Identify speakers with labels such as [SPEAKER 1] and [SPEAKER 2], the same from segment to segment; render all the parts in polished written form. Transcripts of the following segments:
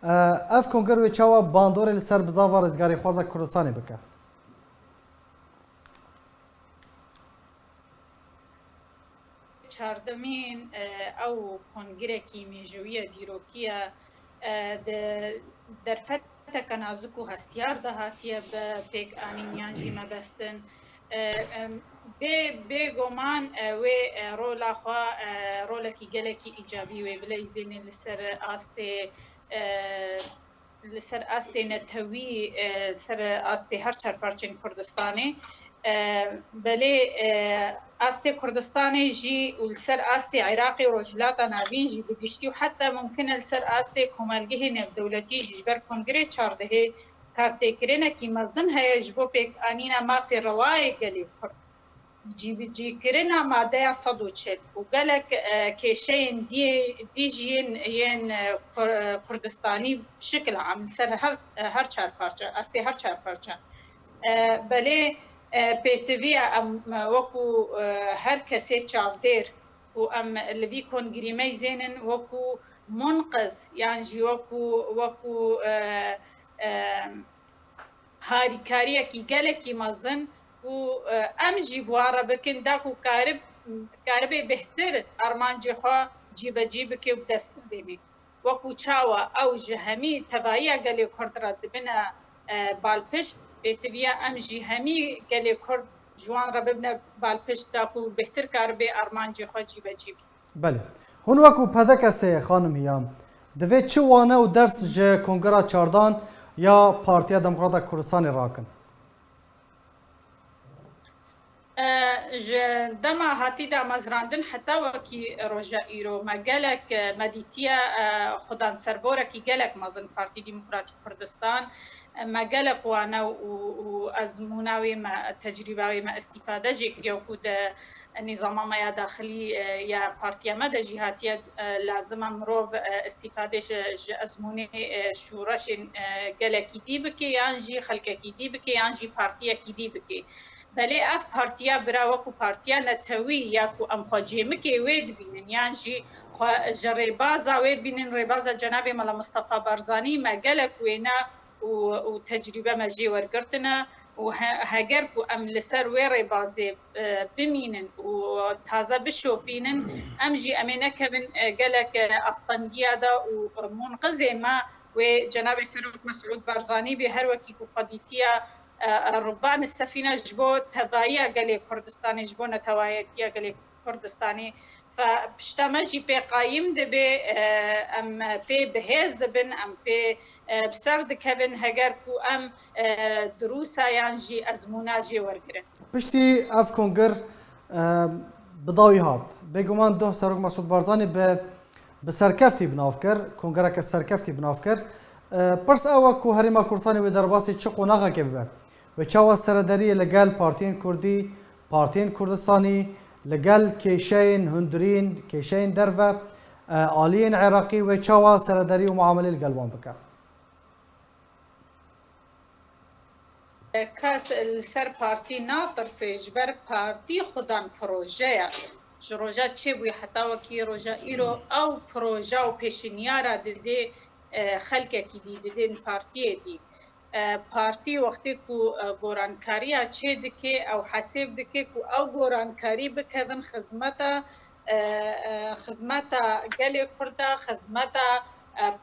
[SPEAKER 1] اف کنگر و چاوا باندور لسر بزاوا رزگاری خوازا کردستانی بکه
[SPEAKER 2] چهاردەمین ئەو کۆنگرێکی مێژوویە دیرۆکیە دەرفەتەکە نازک و هەستیار داهاتیە بە پێکانینیانژی مەبەستن بێگۆمان وێ ڕۆلاخوا ڕۆلێکی گەلێکی ئیجابی وێ بلەی زێنێ لەسەر ئاستێ نەتەوی سەر ئاستێ هەر چارپارچین کوردستانی بەلێ ئاستێ کوردستانی ژی و لەسەر ئاستی عێراقی و ڕۆژهەڵاتە ناوین ژی بگشتی و حتا ممکنە لەسەر ئاستێ کۆمەلگەهێ نێودەوڵەتی ژی بەر کۆنگرێ چاردەهێ کارتێکردنێکی مەزن هەیە ji bo pêkanîna mafê rewayê gelê Kurd cîbicîkirina madeya 140 û gelek kêşeyên dî jî yên Kurdistanî şikil am ser her çarparça astê her çarparça belê pêtiviya em wekû her kesê çavdêr û em li vî kongirîmey zênin wekû munqiz yan jî wekû harîkariyekî gelekî mezin û em jî buware bikin dak û karibê bêhtir armancê xwe cîbecî bike û destpêl bêne wekû çawa ew ji hemî tevahiya gelê Kurd re dibine balpişt pêtiviya em jî hemî gelê Kurd ji wan re bibine balpişt dak û bêhtir karibê armancê xwe cîbecî bike.
[SPEAKER 1] بله هون وکو پدکسه خانم هیام دوی چه وانه و درس جه کنگرا چاردان یا پارتیا دموکراتا کردستان راکن
[SPEAKER 2] دما هاتی دا مزراندن حتی وکی روژا ایرو ما گلک مدیتیا خودان سربوره کی گلک مزن پارتی دموکراتی کردستان ما گلک وانا و ازموناوی ما تجربه ما استفاده جکریو کود نظام ما یا داخلی یا پارتیا ما دا جهاتیه لازم مروف استفاده ازمونه شورش گلکی دی بکی یانجی خلقکی دی بکی یانجی پارتیا کی دی بکی بله اف پارتیا براوکو پارتیا نتوی یا کو ام خواجیمکی وید بینن یان جی جریبازا وید بینن ریبازا جناب ملا مصطفى بارزانی مگلک وینا و تجربه مجی ورگرتنا و هگر کو ام لسر وی ریبازی بمینن و تازه بشوفینن ام جی امینه کبن گلک اسطنگیا دا و منقذ ما و جناب سروک مسعود بارزانی به هر وکی کو قدیتیا ربان السفينة جبو تضايا قالي كردستاني جبو نتوايا قالي كردستاني فبشتمجي بي قايم دبي ام بي بهيز دبن ام بي بسرد كبن هجركو ام دروسا يانجي ازموناجي ورقرن
[SPEAKER 1] پشتی اف کنگر بداوی هات بگمان دو سروک مسعود بارزانی به سرکفتی بناف کر کنگره که سرکفتی بناف کر پرس اوه کو هریما کردستانی و درباسی چه قناغه که ببر و چاوا سرداری لگل پارتین کردی پارتین کردستانی لگل کیشین هندرین کیشین درو آلین عراقی و چاوا سرداری و معامله لگلوان بکر
[SPEAKER 2] کس سر پارتی ناترسه جبر پارتی خودان پروژه جروجا چه بوی حتی وکی روجا ایرو او پروژه و پیشنیارا دیده خلقه کی دیدن پارتی دی پارتی وقتی کو گورانکاری چه دکه او حساب دکه کو او گورانکاری بکدن خدمتا گل کرده خدمتا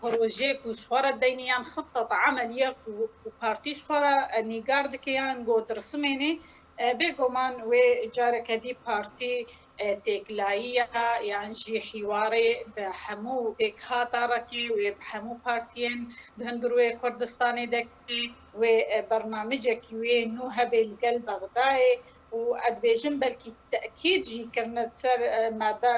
[SPEAKER 2] پروژه کو شوره دینیان خطه عملیه کو پارتی شوره نیگار دکه یان گو درسمینه بگمان و اجاره کدی پارتی تێکلاییە یانجی حیوارێ بە هەموو پێکهاتارەکی وێ بەهەموو پارتیên هەندروێ کوردستانی دەکەی وێ بەرنامجێکی وێ نو هەبێ لەگەل بەغدایê û ئەدبێژم بەلکی تەکید jîkirine ser mada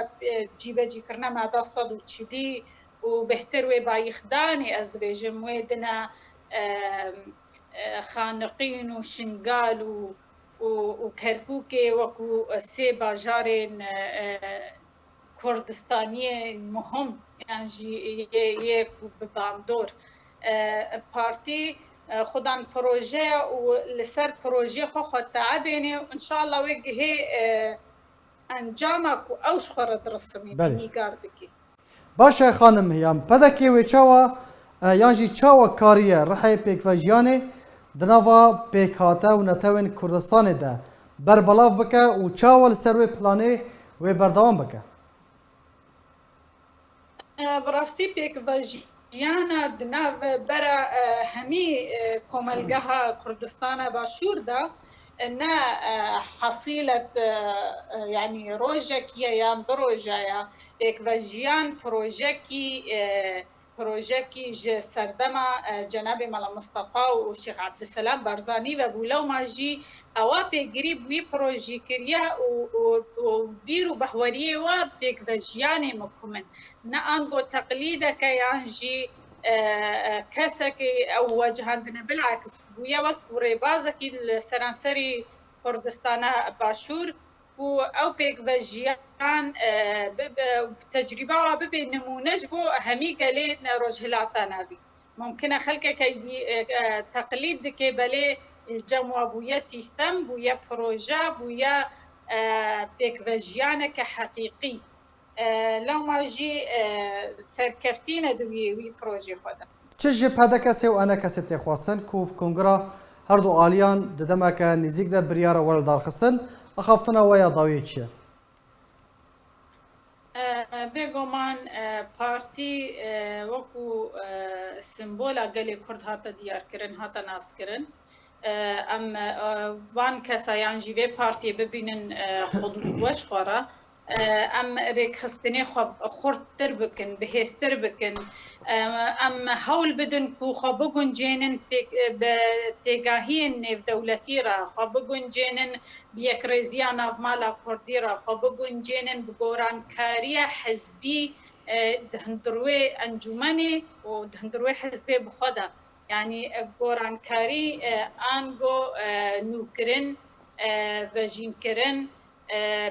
[SPEAKER 2] cîbecîkirina mada 140 û bêhtir wê bayixdanê ez dibêjim wê dine xaniqîn û şingal و کرکوک وکو سه باجارین کردستانی مهم یعنی یک باندور پارتی خودان پروژه و لسر پروژه خود تعبینه ان شاء الله وجه انجامک اوش خورد رسمی نیگاردکی
[SPEAKER 1] باشه خانم هیام پدکی و چاوا یان جی چاوا کاریه رحی پیک و جیانه دناوا پیک هاته و نتوین کردستان ده بربلاف بکه و چاوا لسروی پلانه و بردوام بکه
[SPEAKER 2] براستی پیک و جیانا دناو برا همی کوملگاه کردستان باشور ده نه حصيلة يعني روجكية يا بروجايا بيك فجيان بروجكي سردما جناب ملا مصطفى والشيخ عبد السلام بارزاني وبولو ماجي اوابي قريب وي بروجي كريا وديروا بهوريه وبيك فجيان مكمن نانغو تقليدك يانجي كسكي او وجهان بالعكس بويا وقت وريبازكي السرانسري كردستان باشور او بيك فجيان تجربه ببي نمونج بو همي قالين روجهلاتنا بي ممكن خلك كيدي تقليد كيبلي الجمع بويا سيستم بويا بروجا بويا بيك فجيان كحقيقي لو ما جي سركفتينا دوي وي بروجي خدا
[SPEAKER 1] چه جبهه کسی و انا کسی تخواستن کو کنگرا هر دو آلیان ددما که نزیک ده بریار ول دارخستن اخافتنا ویا داوی چیه
[SPEAKER 2] بگمان پارتی وکو سمبولا گلی کرد هاتا دیار کرن هاتا ناس کرن ام وان کسایان جیوه پارتی ببینن خود وش خورا ام ريك خستني خورتر بكن بهستر بكن ام هول بدن كو خبقون جينن بتجاهين في دولتي را خبقون جينن بيكريزيانا في مالا كردي را خبقون جينن بقوران كاريا حزبي دهندروي انجمني ودهندروي حزبي بخدا يعني قوران كاري انغو نوكرن وجين كرن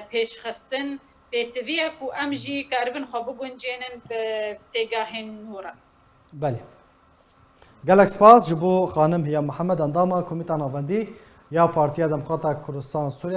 [SPEAKER 2] پیش خستن بتویا کو امجی کاربن خو بگونجینن به تگاهن نورا
[SPEAKER 1] بله گالکس پاس جبو خانم هي محمد انداما کمیته ناوندی یا پارتیا دموکرات کردستان سوریه